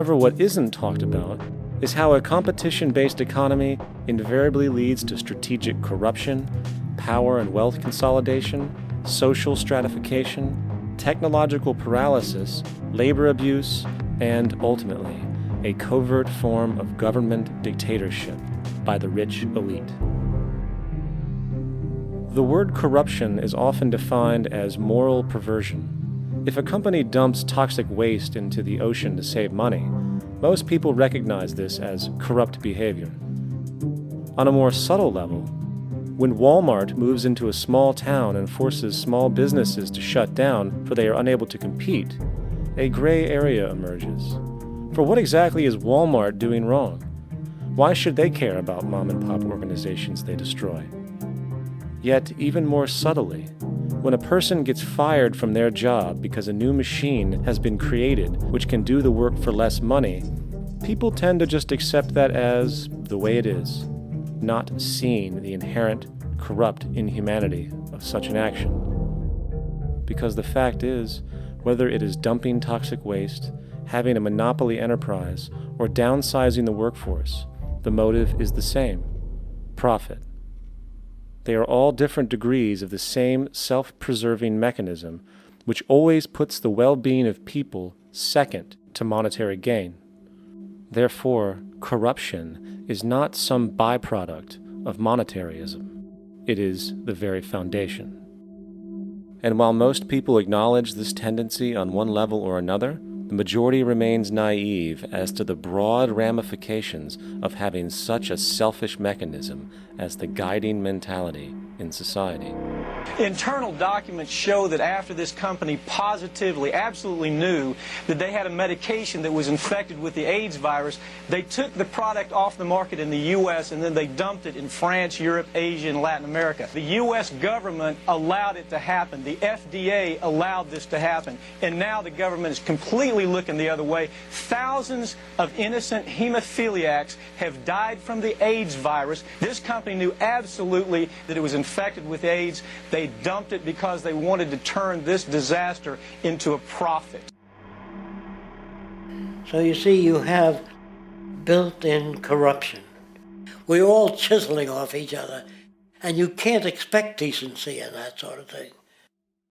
However, what isn't talked about is how a competition-based economy invariably leads to strategic corruption, power and wealth consolidation, social stratification, technological paralysis, labor abuse, and ultimately, a covert form of government dictatorship by the rich elite. The word corruption is often defined as moral perversion. If a company dumps toxic waste into the ocean to save money, most people recognize this as corrupt behavior. On a more subtle level, when Walmart moves into a small town and forces small businesses to shut down for they are unable to compete, a gray area emerges. For what exactly is Walmart doing wrong? Why should they care about mom-and-pop organizations they destroy? Yet, even more subtly, when a person gets fired from their job because a new machine has been created which can do the work for less money, people tend to just accept that as the way it is, not seeing the inherent corrupt inhumanity of such an action. Because the fact is, whether it is dumping toxic waste, having a monopoly enterprise, or downsizing the workforce, the motive is the same: profit. They are all different degrees of the same self-preserving mechanism, which always puts the well-being of people second to monetary gain. Therefore, corruption is not some byproduct of monetarism. It is the very foundation. And while most people acknowledge this tendency on one level or another, the majority remains naive as to the broad ramifications of having such a selfish mechanism as the guiding mentality in society. Internal documents show that after this company positively, absolutely knew that they had a medication that was infected with the AIDS virus, they took the product off the market in the U.S. and then they dumped it in France, Europe, Asia, and Latin America. The U.S. government allowed it to happen. The FDA allowed this to happen. And now the government is completely looking the other way. Thousands of innocent hemophiliacs have died from the AIDS virus. This company knew absolutely that it was infected with AIDS. They dumped it because they wanted to turn this disaster into a profit. So you see, you have built-in corruption. We're all chiseling off each other, and you can't expect decency in that sort of thing.